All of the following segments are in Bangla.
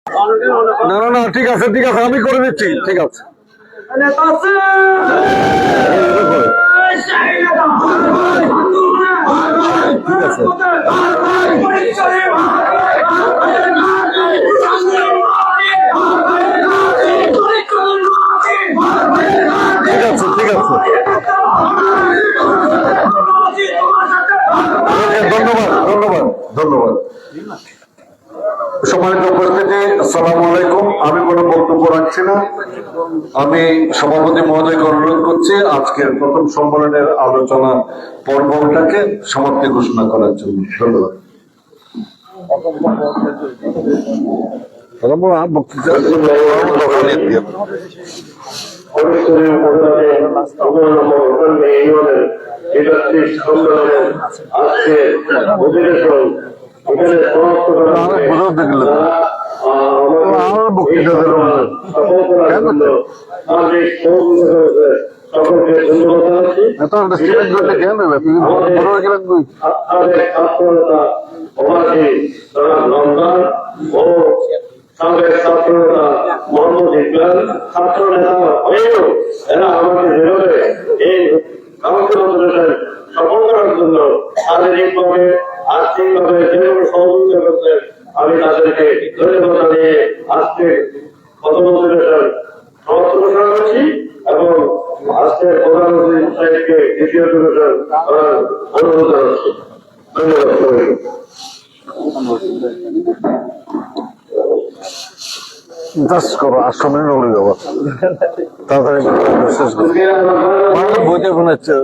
না না না, ঠিক আছে ঠিক আছে, আমি করে দিচ্ছি, ঠিক আছে। ঠিক আছে ঠিক আছে ঠিক আছে, ধন্যবাদ ধন্যবাদ ধন্যবাদ। সম্মানিত উপস্থিতি, আসসালামু আলাইকুম। আমি কোনো বক্তব্য রাখছি না। আমি সভাপতি মহোদয়কে অনুরোধ করছি আজকের প্রথম সম্মেলনের আলোচনা পর্বটাকে সমাপ্তি ঘোষণা করার জন্য। ধন্যবাদ। বক্তৃতা সকলকে ধন্যবাদ সাবেক ছাত্ররা মোহাম্মদ ইকবাল ছাত্র নেতা হয়েও এরা আমাকে যেভাবে এই কাউন্সিল অধিবেশন সফল করার জন্য শারীরিকভাবে আর্থিকভাবে যেভাবে সহযোগিতা করছেন, আমি তাদেরকে ধন্যবাদ জানিয়ে আজকে প্রথম অধিবেশন সমাপ্ত ঘোষণা করছি এবং আজকের প্রধান অতিথি সাহেবকে দ্বিতীয় অধিবেশন করার অনুরোধ জানাচ্ছি। ধন্যবাদ সবাইকে। করো 8 মিনিট হলে যাবো তাড়াতাড়ি শেষ করো, বইতে শোনাচ্ছে।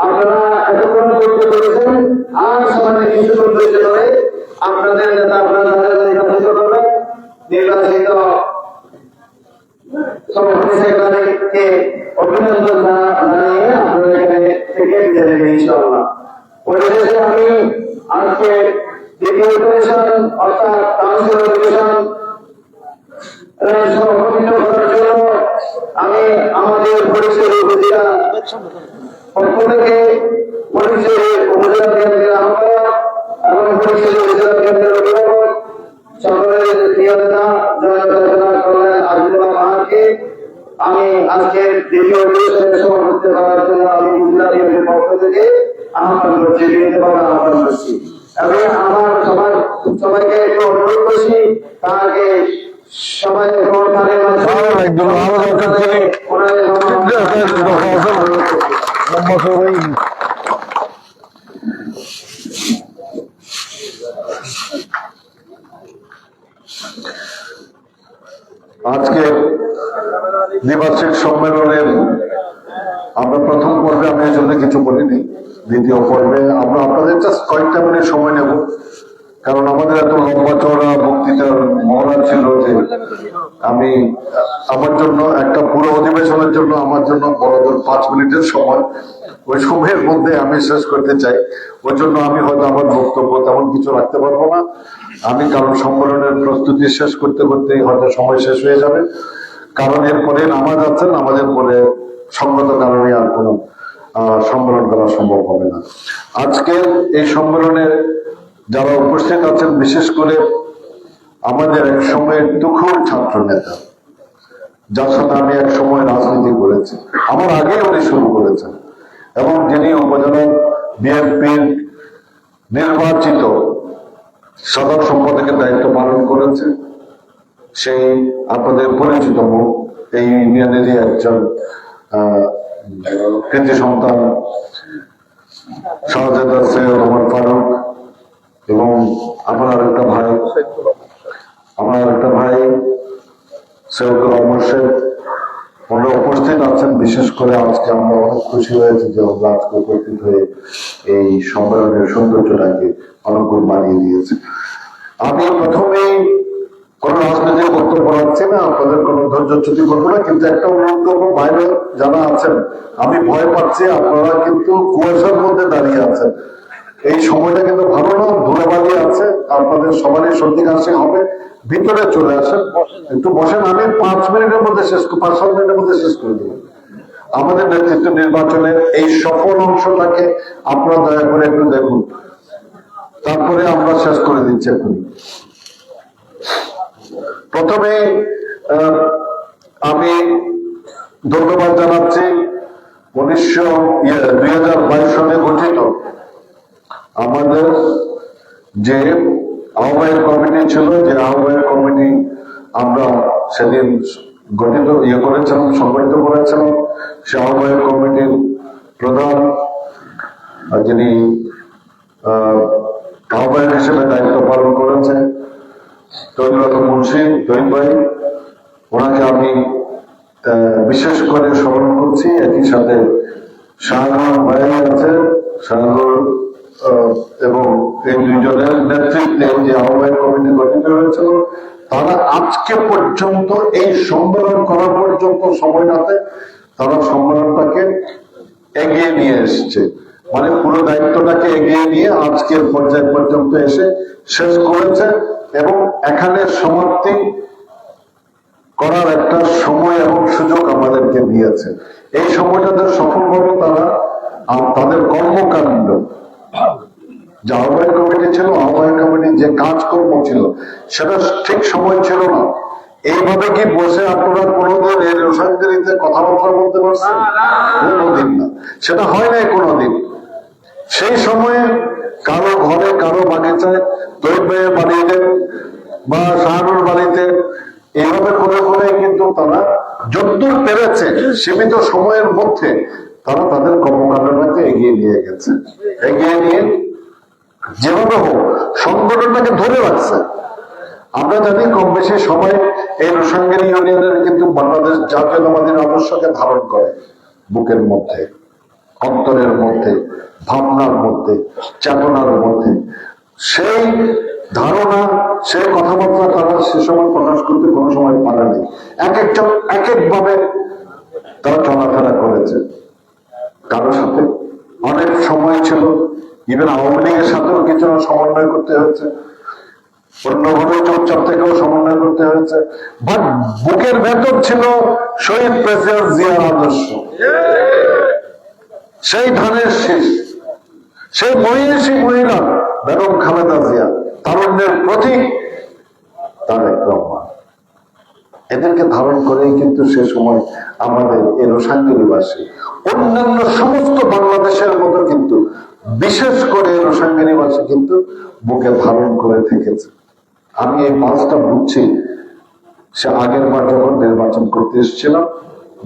আপনারা এতক্ষণ করতে পেরেছেন, আর সমাজে কিছু করতে হবে। আপনাদের নেতা আপনারা নির্বাচিত করবেন, নির্বাচিত সভাপতি সেক্রেটারিকে অভিনন্দন জানিয়ে আপনারা এখানে থেকে বিদায় নেবেন ইনশাআল্লাহ। পরিশেষে আমি আজকে দ্বিতীয় অধিবেশন অর্থাৎ কাউন্সিল অধিবেশন সভাপতিত্ব করার জন্য আমি আমাদের পরিচয়ের উপজেলা পক্ষ থেকে পরিচয়ের উপজেলা কেন্দ্রের আহ্বায়ক এবং পরিচয়ের উপজেলা কেন্দ্রের অভিভাবক সকলের প্রিয় নেতা জনতা কল্যাণ আজিজুল্লাহ মাহাতকে আমি আজকের দ্বিতীয় অধিবেশনে সভাপতিত্ব করার জন্য আমি উপজেলা বিএনপির পক্ষ থেকে আহ্বান করছি, বিনীতভাবে আহ্বান করছি এবং আমার সবাইকে একটু অনুরোধ করছি তাকে সবাই আজকে দ্বিবার্ষিক সম্মেলনের আমরা প্রথম পর্বে আমি এই জন্য কিছু বলিনি, দ্বিতীয় পর্বে আমরা আপনাদের জাস্ট কয়েকটা মিনিট সময় নেব, কারণ আমাদের এত লম্বা চওড়া বক্তৃতার মহড়া ছিল যে আমি আমার জন্য একটা পুরো অধিবেশনের জন্য আমার জন্য বড়দের 5 মিনিটের সময়, ওই সময়ের মধ্যে আমি শেষ করতে চাই। ওই জন্য আমি হয়তো আমার বক্তব্য তেমন কিছু রাখতে পারবো না আমি, কারণ সম্মেলনের প্রস্তুতি শেষ করতে করতেই হয়তো সময় শেষ হয়ে যাবে, কারণ এরপরে নামাজ আছেন, আমাদের পরে সঙ্গত কারণে আর কোনো সম্মেলন করা সম্ভব হবে না। আজকে এই সম্মেলনে যারা উপস্থিত আছেন, বিশেষ করে আমাদের এক সময়ের তুখোর ছাত্র নেতা, যার সাথে আমি এক সময় রাজনীতি করেছি, আমার আগে উনি শুরু করেছেন, এবং যিনি উপজেলা বিএনপির নির্বাচিত সাধারণ সম্পাদকের দায়িত্ব পালন করেছে, সেই আপনাদের পরিচিত মুখ, এই ইউনিয়নেরই একজন কৃতি সন্তান শাহজাদা সৈয়দ ওমর ফারুক, এবং আমার আরেকটা ভাই সৈয়দুল রহমান শেখ, ওনারা উপস্থিত আছেন। বিশেষ করে আজকে আমরা অনেক খুশি হয়েছি যে ওরা আজকে উপস্থিত হয়ে এই সম্মেলনের সৌন্দর্যটাকে অনুকূল বানিয়ে দিয়েছে। আমি প্রথমেই কোন রাজনৈতিক বক্তব্য রাখছি না, আপনাদের কোনো ধৈর্যচ্যুতি করবো না, কিন্তু একটা অনুরোধ করবো, বাইরে যারা আছেন, আমি ভয় পাচ্ছি আপনারা কিন্তু কুয়াশার মধ্যে দাঁড়িয়ে আছেন, এই সময়টা কিন্তু ভালো না, ধুলাবালি আছে, আপনাদের সবারই সর্দি কাশি হবে, ভিতরে চলে আসেন, একটু বসেন। আমি 5 মিনিটের মধ্যে 5-7 মিনিটের মধ্যে শেষ করে দেব। আমাদের নেতৃত্ব নির্বাচনের এই সফল অংশটাকে আপনারা দয়া করে একটু দেখুন, তারপরে আমরা শেষ করে দিচ্ছি এখন। প্রথমে আমি ধন্যবাদ জানাচ্ছি 2022 সালে গঠিত আমাদের যে আহ্বায়ক কমিটি ছিল, যে আহ্বায়ক কমিটি আমরা সেদিন গঠিত করেছিলাম, সংগঠিত করেছিলাম। সে আহ্বায়ক কমিটির প্রধান যিনি আহ্বায়ক হিসেবে দায়িত্ব পালন করেছেন তৈলরত মুন্সি তৈল ভাই, ওনাকে আমি বিশেষ করে স্মরণ করছি। একই সাথে শাহজাহান ভাই আছে, শাহজাহান এবং এই দুইজনের নেতৃত্বে যে আহ্বায়ক কমিটি গঠিত হয়েছিল, তারা আজকে পর্যন্ত এই সম্মেলন করা পর্যন্ত সময়টাতে তারা সম্মেলনটাকে এগিয়ে নিয়ে এসছে। মানে পুরো দায়িত্বটাকে এগিয়ে নিয়ে আজকের পর্যায় পর্যন্ত এসে শেষ করেছে এবং এখানে সমাপ্তি করার একটা সময় এবং সুযোগ আমাদেরকে দিয়েছে। এই সময়টাতে সফলভাবে তারা তাদের কর্মকাণ্ড, যে আহ্বায়ক কমিটি ছিল, আহ্বায়ক কমিটির যে কাজকর্ম ছিল সেটা ঠিক সময় ছিল না। এইভাবে কি বসে আপনারা কোনোদিন এই রসায়নগিরিতে কথাবার্তা বলতে পারছেন? কোনোদিন না, সেটা হয় নাই কোনোদিন। সেই সময়ে কারো ঘরে, কারো বাগিচায়, তৈব ভাইয়ের বাড়িতে বা শাহরুর বাড়িতে এইভাবে করে করে কিন্তু তারা যতদূর পেরেছে সীমিত সময়ের মধ্যে তারা তাদের কর্মকাণ্ডটাকে এগিয়ে নিয়ে গেছে। এগিয়ে নিয়ে যেভাবে হোক সংগঠনটাকে ধরে রাখছে। আমরা জানি কম বেশি সবাই এই রসায়নগিরি ইউনিয়নের কিন্তু বাংলাদেশ জাতীয়তাবাদীর আদর্শকে ধারণ করে বুকের মধ্যে, অন্তরের মধ্যে, ভাবনার মধ্যে, চেতনার মধ্যে। সেই ধারণা, সেই কথাবার্তা তারা সে সময় প্রকাশ করতে কোনো সময় পারেনি। এক একজন এক একভাবে তারা চলাফেরা করেছে। কারোর সাথে অনেক সময় ছিল, ইভেন আওয়ামী লীগের সাথেও কিছু সমন্বয় করতে হয়েছে, অন্যভাবে চুপচাপ থেকেও সমন্বয় করতে হয়েছে। বাট বুকের ভেতর ছিল শহীদ প্রেসিডেন্ট জিয়ার আদর্শ, সেই ধানের শীষ, সেই মহিষী মহিলা বেগম খালেদা জিয়া, তারুণ্যের প্রতীক তারেক রহমান। এদেরকে ধারণ করেই কিন্তু সে সময় আমাদের এই রসায়নগিরিবাসী অন্যান্য সমস্ত বাংলাদেশের মতো কিন্তু বিশেষ করে রসায়নগিরিবাসী কিন্তু বুকে ধারণ করে থেকেছে। আমি এই পাঁচটা বুঝছি সে আগের বার যখন নির্বাচন করতে এসেছিলাম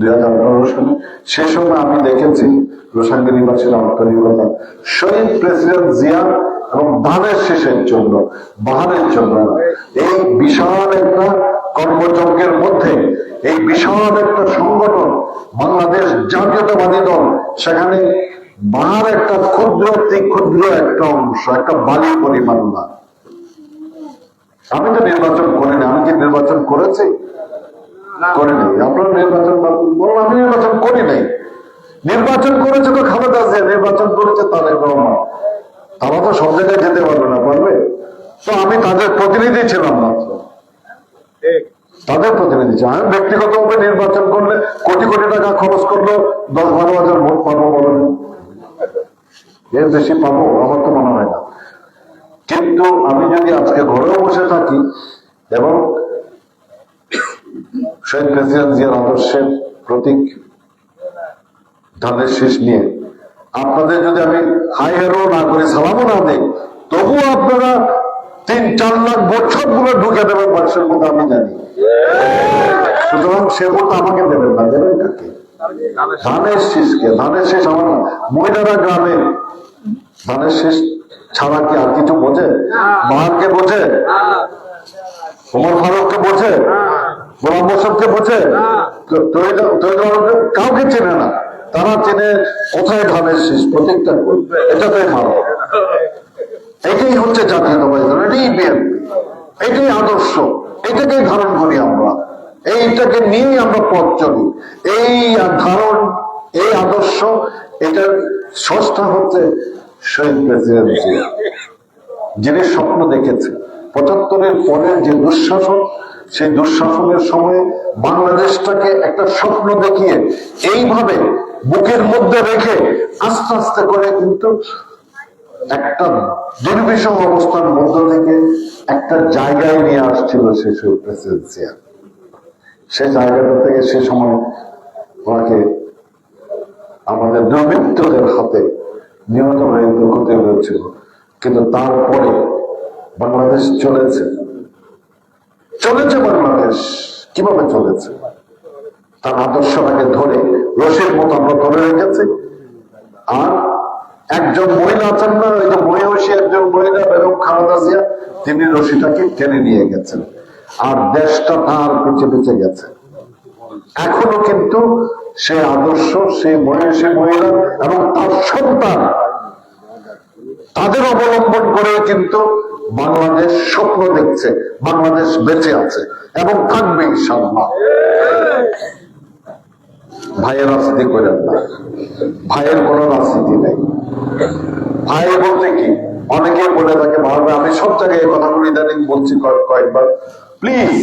2018 সালে, সে সময় আমি দেখেছি রসায়নগিরিবাসীর আন্তরিকতা শহীদ প্রেসিডেন্ট জিয়া এবং ধানের শেষের জন্য, বাহারের জন্য। এই বিশাল একটা কর্মযজ্ঞের মধ্যে এই বিশাল একটা সংগঠন বাংলাদেশ জাতীয়তাবাদী দল, সেখানে বাহার একটা ক্ষুদ্র ক্ষুদ্র একটা অংশ, একটা বালি পরিমাণ না। আমি তো নির্বাচন করিনি। আমি কি নির্বাচন করেছি? করিনি। আপনারা নির্বাচন বলুন, আমি নির্বাচন করি নাই। নির্বাচন করেছে তো খালেদা জিয়া, নির্বাচন করেছে তারেক রহমান। তারা তো সব জায়গায় যেতে পারবে না, পারবে? তো আমি তাদের প্রতিনিধি ছিলাম মাত্র, তাদের প্রতিনিধি ছিলাম। আমি ব্যক্তিগতভাবে নির্বাচন করলে কোটি কোটি টাকা খরচ করলো 10-12 হাজার ভোট পাবো বলেন? এর বেশি পাবো আমার তো মনে হয় না। কিন্তু আমি যদি আজকে ঘরেও বসে থাকি এবং শহীদ প্রেসিডেন্ট জিয়ার আদর্শের প্রতীক ধানের শীষ নিয়ে আপনাদের যদি আমি হাই হেরো না করি, সালামও না দিই, তবুও আপনারা 3-4 লাখ ভোট সবগুলো ঢুকে দেবেন মানুষের মধ্যে, আমি জানি। সুতরাং সে ভোট আমাকে দেবেন না, দেবেন কাকে? ধানের শীষকে। ধানের শীষ আমার না। মহিলারা গ্রামে ধানের শীষ ছাড়া কি আর কিছু বোঝে? বাহারকে বোঝে? ওমর ফারুককে বোঝে? গোলাম মোসাদকে বোঝে? কাউকে চেনে না। তারা চেনে কোথায় ধানের শীষ, প্রত্যেকটা এটাতেই মারো। এটাই হচ্ছে জাতীয়তাবাদী দল, এটাই বিএনপি, এটাই আদর্শ, এটাকেই ধারণ করি আমরা, এইটাকে নিয়েই আমরা পথ চলি। এই ধারণ, এই আদর্শ, এটার স্রষ্টা হচ্ছে শহীদ প্রেসিডেন্ট জিয়া, যিনি স্বপ্ন দেখেছে 75-এর পরে যে দুঃশাসন, সেই দুঃশাসনের সময়ে বাংলাদেশটাকে একটা স্বপ্ন দেখিয়ে এইভাবে বুকের মধ্যে রেখে আস্তে আস্তে করে কিন্তু একটা দুর্বিষহ অবস্থার মধ্য থেকে একটা জায়গায় নিয়ে আসছিল শেষের প্রেসিডেন্সিয়াল। সে জায়গাটা থেকে সে সময় ওনাকে আমাদের দুর্বৃত্তদের হাতে নিহত হয়ে হতে হয়েছিল। কিন্তু তারপরে বাংলাদেশ চলেছে বাংলাদেশ কিভাবে চলেছে, তার আদর্শটাকে ধরে রশির মতো আমরা ধরে রেখেছি। আর একজন মহিলা আছেন না, ওই যে মহিষী একজন মহিলা বেগম খালেদা জিয়া, তিনি রশিটাকে টেনে নিয়ে গেছেন আর দেশটা তার পিছে পিছে গেছে। এখনো কিন্তু সে আদর্শ, সেই মহিষী মহিলা এবং তার সন্তান, তাদের অবলম্বন করে কিন্তু বাংলাদেশ স্বপ্ন দেখছে, বাংলাদেশ বেঁচে আছে এবং থাকবে ইনশাআল্লাহ। ভাইয়ের রাজনীতি করেন না, ভাইয়ের কোনো রাজনীতি নেই। ভাই বলতে কি, অনেকে বলে থাকে ভাবে, আমি সব জায়গায় এই কথাগুলো ইদানিং বলছি কয়েকবার, প্লিজ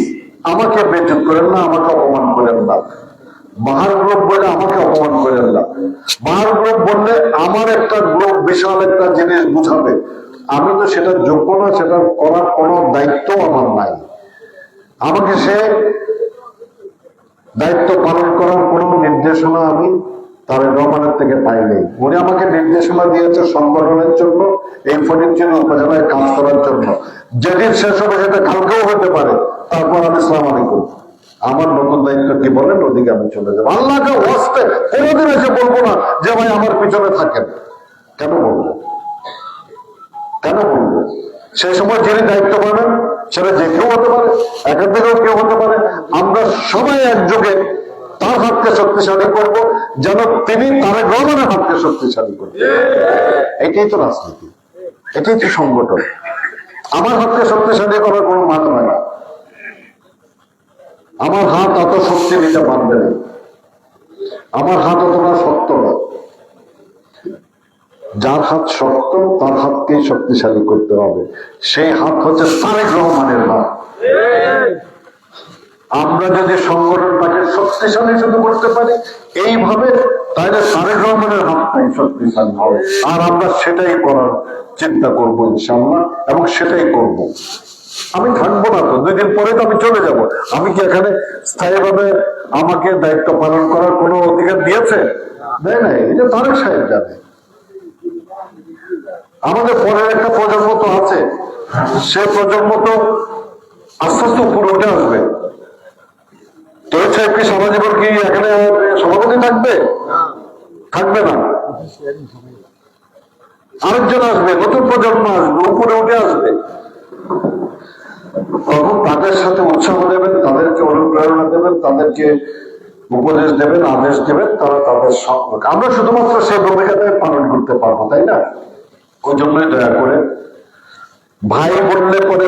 আমাকে বেজ্জত করেন না, আমাকে অপমান করেন না। বাহার গ্রুপ বলে আমাকে অপমান করেন না। বাহার গ্রুপ বললে আমার একটা গ্রুপ বিশাল একটা জিনিস বুঝাবে, আমি তো সেটার যোগ্য না, সেটা করার কোনো দায়িত্ব আমার নাই। আমাকে সে দায়িত্ব পালন করার কোন নির্দেশনা আমি তারেক রহমানের থেকে পাইনি। উনি আমাকে নির্দেশনা দিয়েছে সংগঠনের জন্য, এই ফটিকছড়ি উপজেলায় কাজ করার জন্য। যেদিন শেষ হবে সেটা কালকেও হতে পারে, তারপর আমি আসসালামু আলাইকুম, আমার নতুন দায়িত্ব কি বলেন, ওদিকে আমি চলে যাবো। আল্লাহকে ওয়াস্তে কোনোদিন এসে বলবো না যে ভাই আমার পিছনে থাকেন। কেন বলবো? কেন বলবো? সেই সময় যিনি দায়িত্ব পাবেন সেটা যে কেউ হতে পারে, একের দিকেও কেউ হতে পারে। আমরা সবাই একযোগে তার হাতকে শক্তিশালী করব, যেন তিনি তারেক রহমানের হাতকে শক্তিশালী করবেন। এটাই তো রাজনীতি, এটাই তো সংগঠন। আমার হাতকে শক্তিশালী করার কোনো মানে হয় না। আমার হাত অত শক্তি নিতে পারবে না, আমার হাত অতটা শক্ত না। যার হাত শক্ত তার হাতকেই শক্তিশালী করতে হবে, সেই হাত হচ্ছে তারেক রহমানের হাত। আমরা যদি সংগঠনটাকে শক্তিশালী শুধু করতে পারি এইভাবে, তাহলে তারেক রহমানের হাতটাই শক্তিশালী হবে। আর আমরা সেটাই করার চিন্তা করবো ইনশাআল্লাহ, এবং সেটাই করব। আমি থাকবো না তো, 2 দিন পরে তো আমি চলে যাব। আমি কি এখানে স্থায়ীভাবে আমাকে দায়িত্ব পালন করার কোনো অধিকার দিয়েছে? দেয় নাই। এটা তারেক সাহেব জানে। আমাদের পরের একটা প্রজন্ম তো আছে, সে প্রজন্ম তো আস্তে আস্তে উপরে উঠে আসবে। তৈরি সাহেব কি সারা জীবন কি এখানে সভাপতি থাকবে? থাকবে না। আরেকজন আসবে, নতুন প্রজন্ম আসবে, উপরে উঠে আসবে। তখন তাদের সাথে উৎসাহ দেবেন, তাদেরকে অনুপ্রেরণা দেবেন, তাদেরকে উপদেশ দেবেন, আদেশ দেবেন, তারা তাদের সম্পর্কে, আমরা শুধুমাত্র সেই ভূমিকাটা পালন করতে পারবো, তাই না? ওই জন্যই দয়া করে ভাই বললে পরে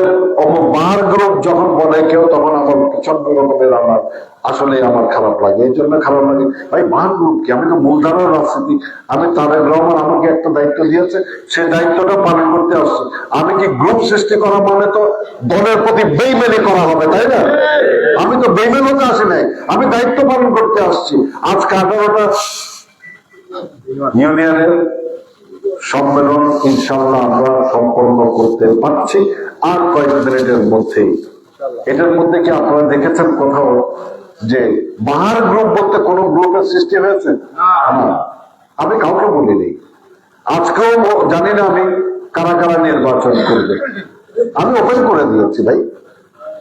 বার গ্রুপ যখন বলে কেউ, তখন আমার প্রচন্ড রকমের আমার আসলে আমার খারাপ লাগে। এই জন্য খারাপ লাগে, ভাই বার গ্রুপ কি, আমি তো মূলধারার রাজনীতি। আমি তারেক রহমান আমাকে একটা দায়িত্ব দিয়েছে, সেই দায়িত্বটা পালন করতে আসছি। আমি কি গ্রুপ সৃষ্টি করা মানে তো দলের প্রতি বেইমানি করা হবে, তাই না? আমি তো বেইমান হতে আসি নাই, আমি দায়িত্ব পালন করতে আসছি। আজকে 18টা ইউনিয়নের সম্মেলন ইনশাআল্লাহ আমরা সম্পন্ন করতে পারছি আর কয়েক মিনিটের মধ্যেই। এটার মধ্যে কি আপনারা দেখেছেন কোথাও যে বাহার গ্রুপ বলতে কোন গ্রুপের সৃষ্টি হয়েছে? আমি কাউকে বলিনি। আজকেও জানি না আমি কারা কারা নির্বাচন করবে। আমি ওপেন করে দিয়েছি ভাই,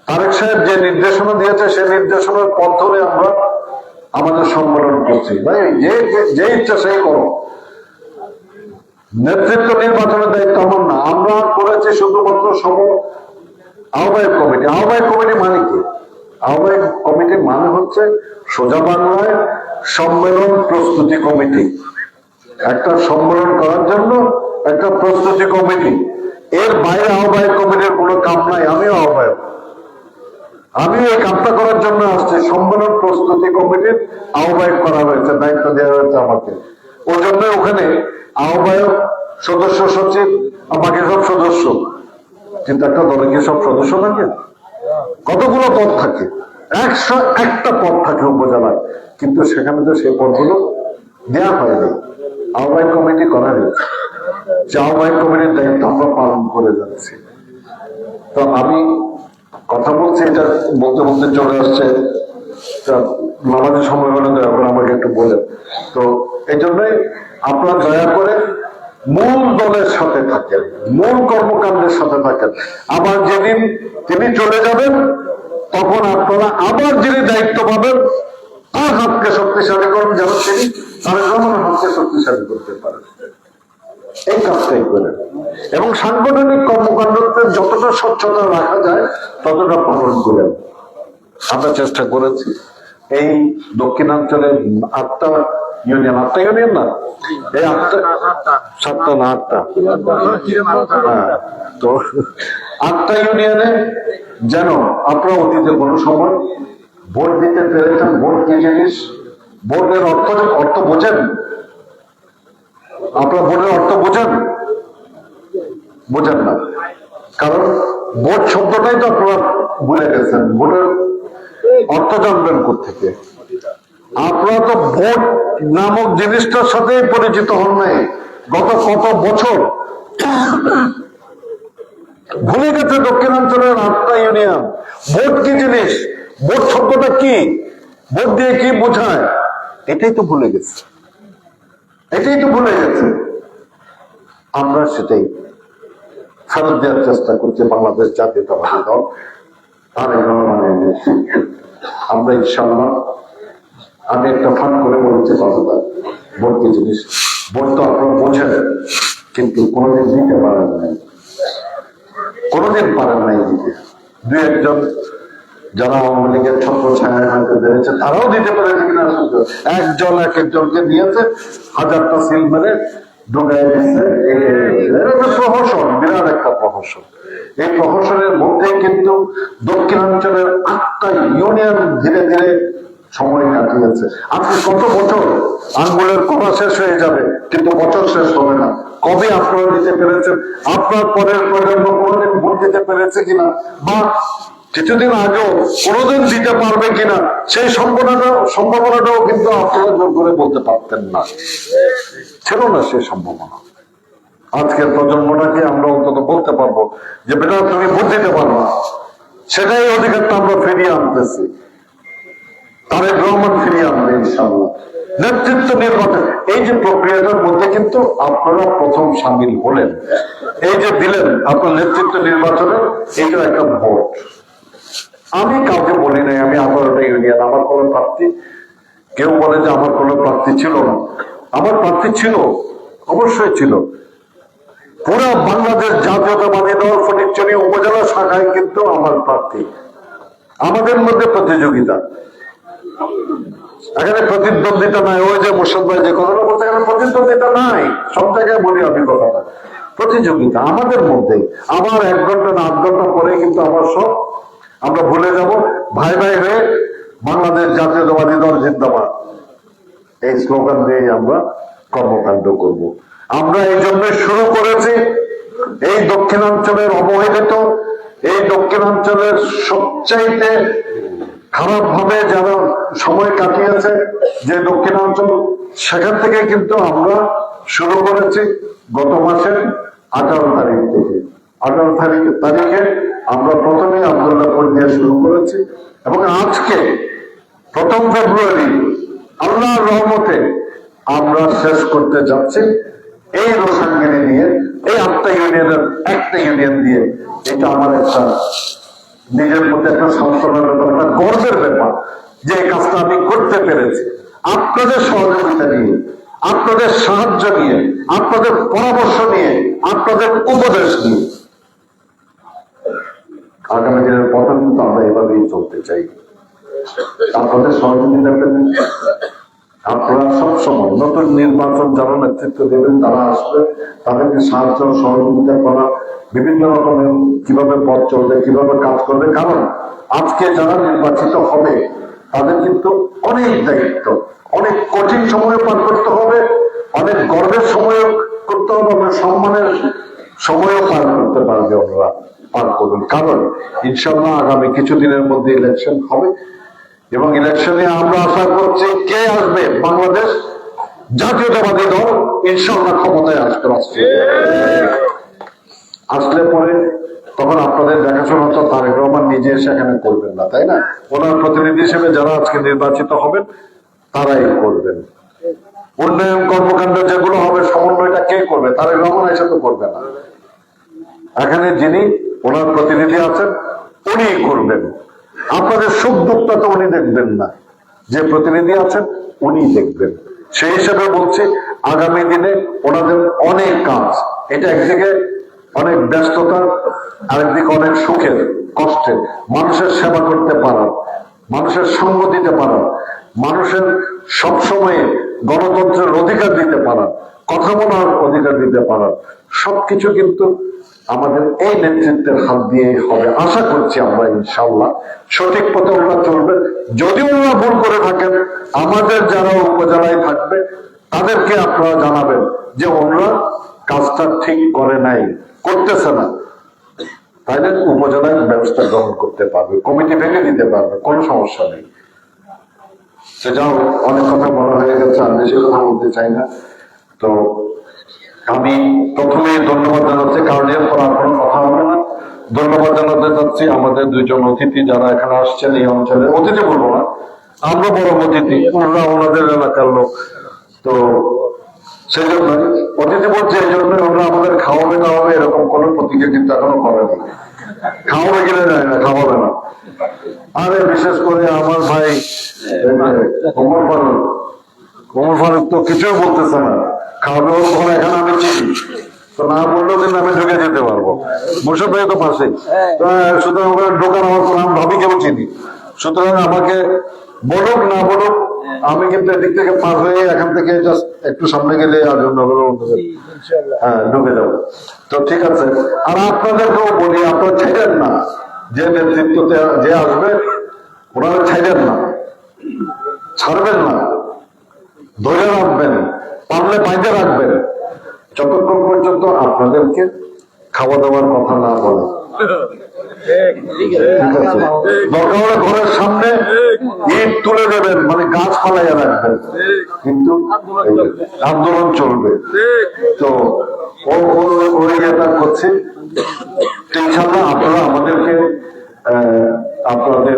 তারেক সাহেব যে নির্দেশনা দিয়েছে সেই নির্দেশনার পথ ধরে আমরা আমাদের সম্মেলন করছি। ভাই যে ইচ্ছা সেই করো, নেতৃত্ব নির্বাচনের দায়িত্ব আমার না। আমরা করেছি শুধুমাত্র আহ্বায়ক কমিটি। আহ্বায়ক কমিটি মানে কি? আহ্বায়ক কমিটি মানে হচ্ছে সোজা বাংলায় সম্মেলন প্রস্তুতি কমিটি। একটা সম্মেলন করার জন্য একটা প্রস্তুতি কমিটি, এর বাইরে আহ্বায়ক কমিটির কোনো কাম নাই। আমিও আহ্বায়ক, আমিও এই কামটা করার জন্য আসছি। সম্মেলন প্রস্তুতি কমিটির আহ্বায়ক করা হয়েছে, দায়িত্ব দেওয়া হয়েছে আমাকে। ওই জন্য ওখানে আহ্বায়ক, সদস্য সচিব, বাকি সব সদস্য, কিন্তু একটা দলে কি সব সদস্য থাকে? কতগুলো পদ থাকে? 101টা পদ থাকে উপজেলায়, কিন্তু সেখানে তো সেই পদগুলো দেওয়া হয়নি, আহ্বায়ক কমিটি করা হয়েছে। যে আহ্বায়ক কমিটির দায়িত্ব আমরা পালন করে যাচ্ছি। তো আমি কথা বলছি, এটা বলতে বলতে চলে আসছে নামাজের সময় হলে দয়া করে আমাকে একটু বলেন। তো এই জন্যই আপনারা দয়া করে মূল দলের সাথে থাকেন, মূল কর্মকাণ্ডের সাথে থাকেন। আবার যেদিন তিনি চলে যাবেন তখন আপনারা আবার যিনি দায়িত্ব পাবেন তার হাতকে শক্তিশালী করুন, যেন তিনি তারেক রহমানের হাতকে শক্তিশালী করতে পারেন। এই কাজটাই করেন এবং সাংগঠনিক কর্মকাণ্ডতে যতটা স্বচ্ছতা রাখা যায় ততটা পালন করেন। আমরা চেষ্টা করেছি এই দক্ষিণাঞ্চলের 8টা ইউনিয়ন, 8টা ইউনিয়ন না, এই 7টা না 8টা, হ্যাঁ, তো 8টা ইউনিয়নে যেন আপনারা অতীতে কোনো সময় ভোট দিতে পেরেছেন। ভোট কি জিনিস, ভোটের অর্থ বোঝেন? আপনারা ভোটের অর্থ বোঝেন? বোঝেন না, কারণ ভোট শব্দটাই তো আপনারা ভুলে গেছেন। ভোটের অর্থ জানবেন কোত্থেকে? আপনারা তো ভোট নামক জিনিসটার সাথে পরিচিত হন নাই গত কত বছর। ভুলে গেছে দক্ষিণাঞ্চলের 8টা ইউনিয়ন ভোট কি জিনিস, ভোট শব্দটা কি, ভোট দিয়ে কি বোঝায়, এটাই তো ভুলে গেছে, এটাই তো ভুলে গেছে। আমরা সেটাই ফেরত দেওয়ার চেষ্টা করছি। বাংলাদেশ জাতীয়তাবাদী দল তারেক রহমানের নেতৃত্বে আমরা ইনশাআল্লাহ, আমি একটা ফান করে বলছি কথাটা, ভোট কি জিনিস, ভোট তো আপনারা বোঝেন কিন্তু কোনোদিন দিতে পারেন নাই, কোনোদিন পারেন নাই দিতে। 2-1 জন যারা আওয়ামী লীগের ছত্র ছায়া হয়তো দিয়েছে তারাও দিতে পেরেছে কিনা, একজন এক একজনকে দিয়েছে, 1000টা সিল মেরে ঢুকাই দিচ্ছে। প্রহসন, বিরাট একটা প্রহসন। এই প্রহসনের মধ্যে কিন্তু দক্ষিণাঞ্চলের 8টা ইউনিয়ন ধীরে ধীরে সময় কাটিয়েছে। আজকে কত বছর, আঙ্গুলের কড়া শেষ হয়ে যাবে কিন্তু বছর শেষ হবে না। কবে আপনারা দিতে পেরেছেন, আপনার পরের প্রজন্ম কোনোদিন ভোট দিতে পেরেছে কিনা, বা কিছুদিন আগেও কোনোদিন দিতে পারবে কিনা, সেই সম্ভাবনাটাও কিন্তু আপনারা জোর করে বলতে পারতেন না, ছিল না সেই সম্ভাবনা। আজকের প্রজন্মটাকে আমরা অন্তত বলতে পারবো যে বেটা তুমি ভোট দিতে পারো না, সেটাই অধিকারটা আমরা ফিরিয়ে আনতেছি। তারেক রহমান ফিরিয়ে আনবে ইনশাআল্লাহ। নেতৃত্ব নির্বাচন, এই যে প্রক্রিয়াটার মধ্যে কিন্তু আপনারা প্রথম সামিল হলেন, এই যে দিলেন আপনার নেতৃত্ব নির্বাচনে, এটা একটা ভোট। আমি কাউকে বলি নাই আমি 18টা ইউনিয়ন আমার কোনো প্রার্থী, কেউ বলে যে আমার কোনো প্রার্থী ছিল না, আমার প্রার্থী ছিল, অবশ্যই ছিল। পুরো বাংলাদেশ জাতীয়তাবাদী দল ফটিকছড়ি উপজেলা শাখায় কিন্তু আমার প্রার্থী। আমাদের মধ্যে প্রতিযোগিতা, এখানে প্রতিদ্বন্দ্বিতা নাই। ওই যে মোর্শেদ ভাই যে কথাটা বলতে, এখানে প্রতিদ্বন্দ্বিতা নাই, সব জায়গায় বলি আমি কথাটা, প্রতিযোগিতা আমাদের মধ্যে। আবার 1 ঘন্টা না 8 ঘন্টা পরে কিন্তু আবার সব আমরা ভুলে যাব, ভাই ভাই হয়ে বাংলাদেশ জাতীয়তাবাদী দল জিন্দাবাদ এই স্লোগান দিয়ে আমরা কর্মকাণ্ড করব। আমরা এই জন্য শুরু করেছি এই দক্ষিণাঞ্চলের অবহেলিত, এই দক্ষিণাঞ্চলের সবচাইতে খারাপ ভাবে যারা সময় কাটিয়েছে যে দক্ষিণাঞ্চল, সেখান থেকে কিন্তু আমরা শুরু করেছি গত মাসের 18 তারিখ থেকে। 18 তারিখে আমরা প্রথমে আব্দুল্লাহপুর দিয়ে শুরু করেছি এবং আজকে 1 ফেব্রুয়ারি আল্লাহর রহমতে আমরা শেষ করতে যাচ্ছি এই রোসাঙ্গিনী দিয়ে, এই 8টা ইউনিয়নের 1টা ইউনিয়ন দিয়ে। এটা আমার একটা নিজের মধ্যে একটা সান্ত্বনার ব্যাপার, একটা গর্বের ব্যাপার যে এই কাজটা আমি করতে পেরেছি আপনাদের সহযোগিতা নিয়ে, আপনাদের সাহায্য নিয়ে, আপনাদের পরামর্শ নিয়ে, আপনাদের উপদেশ নিয়ে। আগামী দিনের পথে কিন্তু আমরা এভাবেই চলতে চাই, আপনাদের সহযোগিতা পেলেন। আপনারা সবসময় নতুন নির্বাচন যারা নেতৃত্ব দেবেন তারা আসবে, তাদেরকে সাহায্য সহযোগিতা করা, বিভিন্ন রকমের কিভাবে পথ চলবে, কিভাবে কাজ করবে। কারণ আজকে যারা নির্বাচিত হবে তাদের কিন্তু অনেক দায়িত্ব, অনেক কঠিন সময় পার করতে হবে, অনেক গর্বের সময় করতে হবে, অনেক সম্মানের সময়ও পার করতে পারবে ওরা। পার করবেন। কারণ ইনশাল্লাহ আগামী কিছুদিনের মধ্যে ইলেকশন হবে এবং ইলেকশনে আমরা আশা করছি কে আসবে, বাংলাদেশ জাতীয়তাবাদী দল ইনশাল্লাহ ক্ষমতায় আসবে। রাষ্ট্রীয় আসলে পরে তখন আপনাদের দেখাশোনা তো তারেক রহমান নিজে সেখানে করবেন না, তাই না? ওনার প্রতিনিধি হিসেবে যারা আজকে নির্বাচিত হবেন তারাই করবেন। উন্নয়ন কর্মকাণ্ড যেগুলো হবে সমন্বয়টা কে করবে? তারেক রহমান এসে তো করবে না। এখানে যিনি ওনার প্রতিনিধি আছেন উনি করবেন। আপনাদের সুখ দুঃখটা তো উনি দেখবেন না, যে প্রতিনিধি আছেন উনি দেখবেন। সেই হিসাবে বলছি আগামী দিনে ওনাদের অনেক কাজ, এটা একদিকে অনেক ব্যস্ততার, আরেকদিকে অনেক সুখের কষ্টের, মানুষের সেবা করতে পারার, মানুষের সঙ্গ দিতে পারার, মানুষের সবসময় গণতন্ত্রের অধিকার দিতে পারার, কথা বলার অধিকার দিতে পারার, সবকিছু কিন্তু আমাদের এই নেতৃত্বের হাত দিয়ে হবে। আশা করছি আমরা ইনশাআল্লাহ সঠিক পথে ওরা চলবে। যদি ওরা ভুল করে থাকেন, আমাদের যারা উপজেলায় থাকবে তাদেরকে আপনারা জানাবেন যে ওরা কাজটা ঠিক করে নাই, করতেছে না, তাইলে উপজেলায় ব্যবস্থা গ্রহণ করতে পারবে, কমিটি ভেঙে দিতে পারবে, কোনো সমস্যা নেই। সেটাও অনেক কথা বলা হয়ে গেছে, আমি বেশি কথা বলতে চাই না। তো আমি প্রথমে ধন্যবাদ জানাচ্ছি, কারণ এরপর আর কোনো কথা হবে না। ধন্যবাদ জানাতে চাচ্ছি আমাদের দুইজন অতিথি যারা এখানে আসছেন এই অঞ্চলে, অতিথি বলবো না, আমরা বড় অতিথি, ওনারা ওনাদের এলাকার লোক। তো সেই জন্য অতিথি বলছে, এই জন্য ওরা আমাদের খাওয়াবে দাওয়াবে এরকম কোনো প্রতিক্রিয়া কিন্তু এখনো করেনি। খাওয়াবে কিনে যায় না, খাওয়াবে না। আরে বিশেষ করে আমার ভাই ওমর ফারুক তো কিছুই বলতেছে না, খাওয়াবে ওর ঘরে এখানে আমি চিনি তো, না বললেও কিন্তু আমি ঢুকে যেতে পারবো। মোশারফ ভাই তো পাশে, সুতরাং ঢোকার আমার কোনো ভাবি কেউ চিনি। সুতরাং আমাকে বলুক না বলুক, আমি কিন্তু এদিক থেকে পার হয়ে এখান থেকে জাস্ট একটু সামনে গেলে আর জন্য হ্যাঁ ঢুকে যাবো। তো ঠিক আছে। আর আপনাদেরকেও বলি, আপনারা ছেড়েন না, যে নেতৃত্বতে যে আসবে ওনারা ছেড়েন না, ছাড়বেন না, ধরে রাখবেন, পারলে বাইরে রাখবেন, যতক্ষণ পর্যন্ত আপনাদেরকে খাওয়া দাওয়ার কথা না বলে। দরকার ঘরের সামনে ইট তুলে দেবেন, মানে গাছ ফালাইয়া রাখবেন, কিন্তু আন্দোলন চলবে। তো ওই এটা করছি। ইনশাআল্লাহ আপনারা আমাদেরকে আপনাদের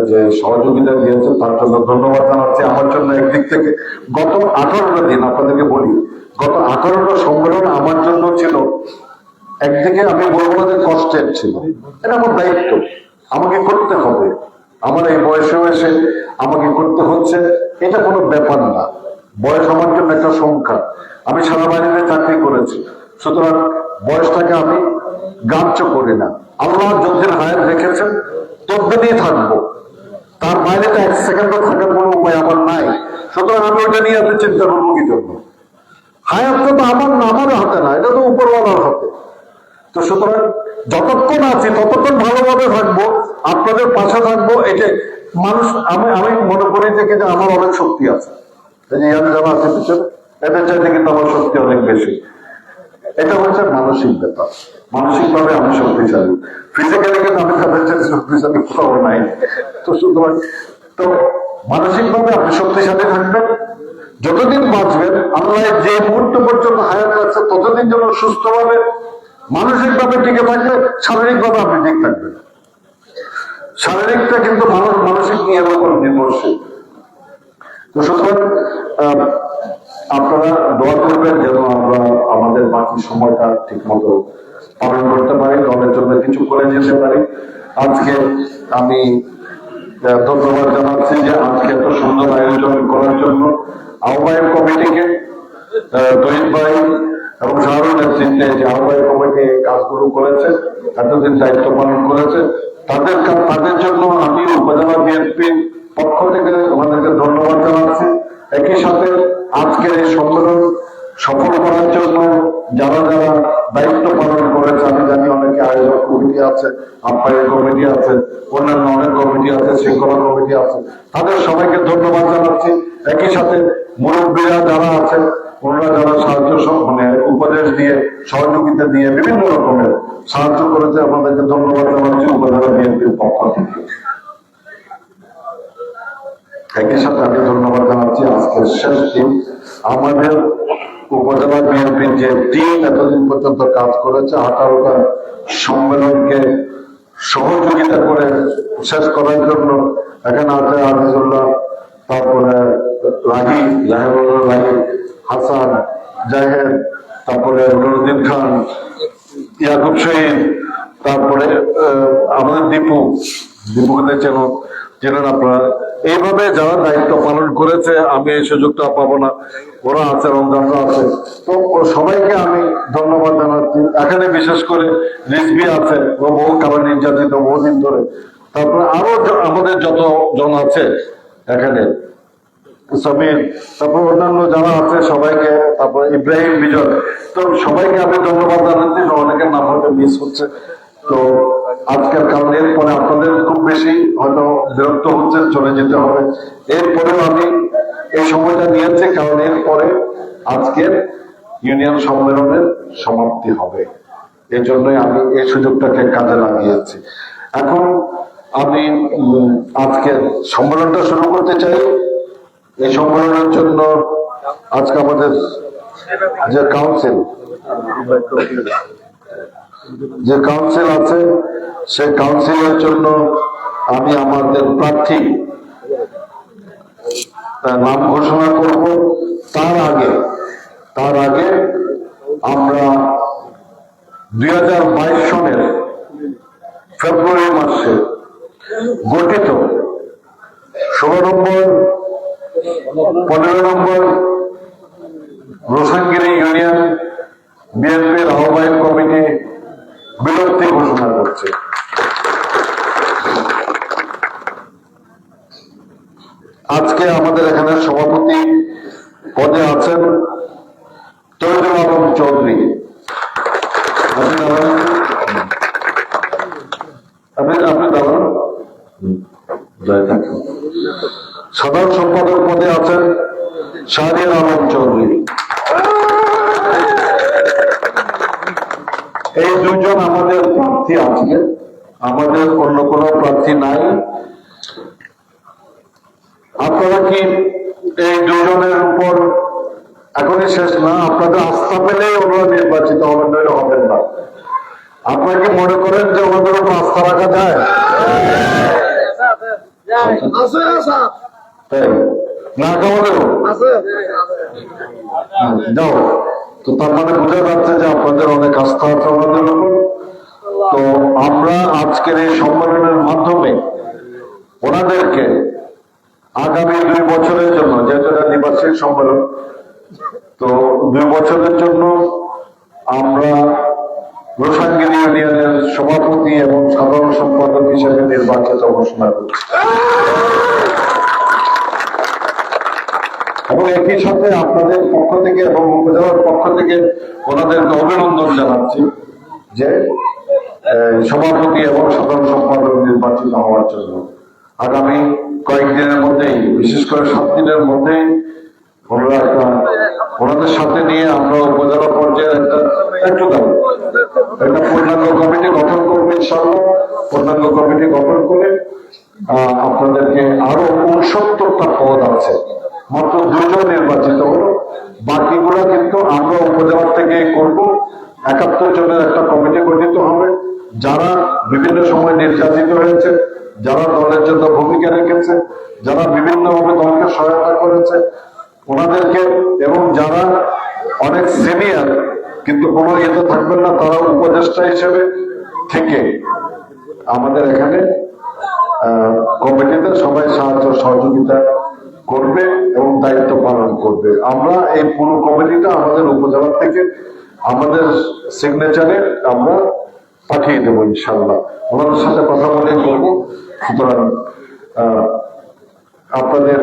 যে সহযোগিতা দিয়েছেন তার জন্য ধন্যবাদ জানাচ্ছি। আমার জন্য একদিক থেকে গত 18টা দিন আপনাদেরকে বলি, গত 18টা সম্মেলন আমার জন্য ছিল একদিকে, আমি বলবো না যে কষ্টের ছিল, এটা আমার দায়িত্ব, আমাকে করতে হবে, আমার এই বয়সে এসে আমাকে করতে হচ্ছে, এটা কোনো ব্যাপার না। বয়স আমার জন্য একটা সংখ্যা, আমি সেনাবাহিনীতে চাকরি করেছি, সুতরাং বয়সটাকে আমি গ্রাহ্য করি না। আল্লাহ যতদিন হায়াত রেখেছেন ততদিনই থাকবো, তার বাইরে তো 1 সেকেন্ডও থাকার কোনো উপায় আমার নাই। সুতরাং আমি ওইটা নিয়ে এত চিন্তা করবো কি জন্য? হায়াতটা তো আমার না, আমার হাতে না, এটা তো উপরওয়ালার হাতে। তো সুতরাং যতক্ষণ আছি ততক্ষণ ভালোভাবে থাকবো, আপনাদের পাশে থাকবো। এটা মানুষ, আমি মনে করি থেকে যে আমার অনেক শক্তি আছে, এই যে ইয়ান যারা আছে পিছনে, এদের চাইতে কিন্তু আমার শক্তি অনেক বেশি। এটা হচ্ছে মানসিক ব্যাপার, মানসিক ভাবে আমি শক্তিশালী, ফিজিক্যালি কিন্তু আমি তাদের চাইতে শক্তিশালী কোথাও নাই। তো সুতরাং তো মানসিক ভাবে আপনি শক্তিশালী থাকবেন, যতদিন বাঁচবেন, আল্লাহ যে মুহূর্ত পর্যন্ত হায়াত রাখছে ততদিন যেন সুস্থভাবে মানসিক ভাবে টিকে থাকবে, শারীরিক ভাবে আপনি ঠিক থাকবেন। শারীরিকটা কিন্তু মানসিক নিয়ে উপর নির্ভরশীল। তো সুতরাং আপনারা দোয়া করবেন যেন আমরা আমাদের বাকি সময়টা ঠিক মতো পালন করতে পারি, দলের জন্য কিছু করে যেতে পারি। আজকে আমি ধন্যবাদ জানাচ্ছি যে আজকে এত সুন্দর আয়োজন করার জন্য আহ্বায়ক কমিটিকে, তহিদ ভাই এবং শাহরুর নেতৃত্বে যে আহ্বায়ক কমিটি কাজগুলো করেছে, এতদিন দায়িত্ব পালন করেছে, তাদের জন্য আমি উপজেলা বিএনপির পক্ষ থেকে আমাদেরকে ধন্যবাদ জানাচ্ছি। একই সাথে আজকের এই সম্মেলন সফল করার জন্য যারা যারা দায়িত্ব পালন করেছে, আমি জানি অনেকে আয়োজক কমিটি আছে, আহ্বায়ক কমিটি আছে, অন্যান্য অনেক কমিটি আছে, শৃঙ্খলা কমিটি আছে, তাদের সবাইকে ধন্যবাদ জানাচ্ছি। একই সাথে মুরব্বীরা যারা আছে ওনারা যারা সাহায্য মানে উপদেশ দিয়ে সহযোগিতা দিয়ে বিভিন্ন রকমের সাহায্য করেছে, আপনাদেরকে ধন্যবাদ জানাচ্ছি উপজেলা বিএনপির পক্ষ থেকে। একই সাথে আমি ধন্যবাদ জানাচ্ছি আজকের শেষ দিন আমাদের উপজেলা বিএনপির যে টিম এতদিন পর্যন্ত কাজ করেছে, হাঁটাউটা সম্মেলনকে সহযোগিতা করে শেষ করার জন্য। এখানে আছে আজিজুল্লাহ, তারপরে রাহি, রাহি, হাসান, জাহেদ, তারপরে নুরুদ্দিন খান, ইয়াকুব শহীদ, তারপরে আমাদের দীপুকে চেনেন আপনারা। এইভাবে যারা দায়িত্ব পালন করেছে, আমি এই সুযোগটা পাবো না, ওরা আছে, রমজানরা আছে, তো সবাইকে আমি ধন্যবাদ জানাচ্ছি। এখানে বিশেষ করে রিজভি আছে, ও বহু কারণ নির্যাতিত বহুদিন ধরে। তারপরে আরো আমাদের যত জন আছে এখানে, সমীর, তারপর অন্যান্য যারা আছে সবাইকে, তারপরে ইব্রাহিম, বিজয়, তো সবাইকে আমি ধন্যবাদ জানাচ্ছি। অনেকের নাম হয়তো মিস হচ্ছে, তো আজকের কারণে এরপরে আপনাদের খুব বেশি হয়তো বিরক্ত হচ্ছে, চলে যেতে হবে। এরপরেও আমি এই সময়টা নিয়েছি কারণ এরপরে আজকের ইউনিয়ন সম্মেলনের সমাপ্তি হবে, এই জন্যই আমি এই সুযোগটাকে কাজে লাগিয়েছি। এখন আমি আজকের সম্মেলনটা শুরু করতে চাই। এই সম্মেলনের জন্য আজকে আমাদের যে কাউন্সিল আছে, সেই কাউন্সিলের জন্য আমি আমাদের প্রার্থী নাম ঘোষণা করব। তার আগে আমরা 2022 সনের ফেব্রুয়ারি মাসে গঠিত 16 নম্বর 15 নম্বর রোশানগিরি ইউনিয়ন বিএনপির আহ্বায়ক কমিটি বিলুপ্তি ঘোষণা করছে। আজকে আমাদের এখানে সভাপতি পদে আছেন তৈজুল আলম চৌধুরী। আপনি দাঁড়ান। সাধারণ সম্পাদক পদে আছেন শাহরিয়ার আলম চৌধুরী। এই দুজন আমাদের প্রার্থী আজকে, আমাদের অন্য কোনো প্রার্থী নাই। আপনারা কি এই দুজনের উপর এখনই শেষ না, আপনাদের আস্থা পেলেই ওনারা নির্বাচিত হবেন, নইলে হবেন না? আপনারা কি মনে করেন যে ওনাদের উপর আস্থা রাখা যায়? না কামালেও যাও, তো তার মানে বোঝা যাচ্ছে যে আপনাদের অনেক আস্থা আছে ওনাদের উপর। তো আমরা আজকের এই সম্মেলনের মাধ্যমে ওনাদেরকে আগামী 2 বছরের জন্য, যেহেতু এটা দ্বিবার্ষিক সম্মেলন, তো 2 বছরের জন্য আমরা রোশানগিরি ইউনিয়নের সভাপতি এবং সাধারণ সম্পাদক হিসেবে নির্বাচিত ঘোষণা করছি। এবং একই সাথে আপনাদের পক্ষ থেকে এবং উপজেলার পক্ষ থেকে ওনাদেরকে অভিনন্দন জানাচ্ছি যে সভাপতি এবং সাধারণ সম্পাদক নির্বাচিত হওয়ার জন্য। আগামী কয়েকদিনের মধ্যেই, বিশেষ করে 7 দিনের মধ্যেই ওনাদের সাথে নিয়ে আমরা উপজেলা পর্যায়ে একটা পূর্ণাঙ্গ কমিটি গঠন করবো ইনশাআল্লাহ। পূর্ণাঙ্গ কমিটি গঠন করে আপনাদেরকে আরো 69টা পদ আছে, মাত্র 2 জন নির্বাচিত হলো, বাকিগুলো কিন্তু আমরা উপজেলা থেকে করব। 71 জনের একটা কমিটি গঠিত হবে, যারা বিভিন্ন সময় নির্যাতিত হয়েছে, যারা দলের জন্য ভূমিকা রেখেছে, যারা বিভিন্নভাবে দলকে সহায়তা করেছে ওনাদেরকে, এবং যারা অনেক সিনিয়র কিন্তু কোনো ইয়েতে থাকবেন না, তারা উপদেষ্টা হিসেবে থেকে আমাদের এখানে কমিটিতে সবাই সাহায্য সহযোগিতা করবে এবং দায়িত্ব পালন করবে। আমরা এই পুরো কমিটিটা আমাদের উপজেলা থেকে আমাদের সিগনেচারে আমরা পাঠিয়ে দেবো ইনশাআল্লাহ। ওনাদের সাথে কথা বলে করবো। সুতরাং আপনাদের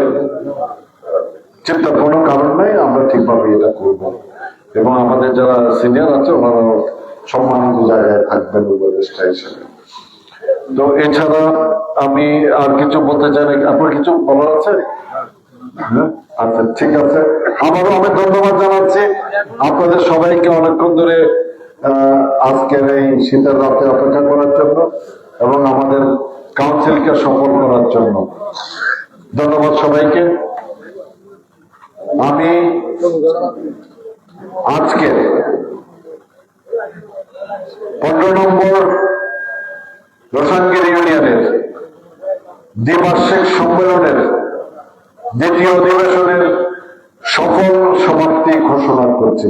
চিন্তার কোনো কারণ নাই, আমরা ঠিকভাবে এটা করবো এবং আমাদের যারা সিনিয়র আছে ওনারা সম্মানিত জায়গায় থাকবেন উপদেষ্টা হিসেবে। তো এছাড়া আমি আর কিছু বলতে চাই না। আপনার কিছু বলার আছে? আচ্ছা, ঠিক আছে। আমারও অনেক ধন্যবাদ জানাচ্ছি আপনাদের সবাইকে অনেকক্ষণ ধরে আজকের এই শীতের রাতে অপেক্ষা করার জন্য এবং আমাদের কাউন্সিলকে সফল করার জন্য ধন্যবাদ সবাইকে। আমি আজকে 15 নম্বর রোশানগিরি ইউনিয়নের দ্বিবার্ষিক সম্মেলনের দ্বিতীয় অধিবেশনের সফল সমাপ্তি ঘোষণা করছি।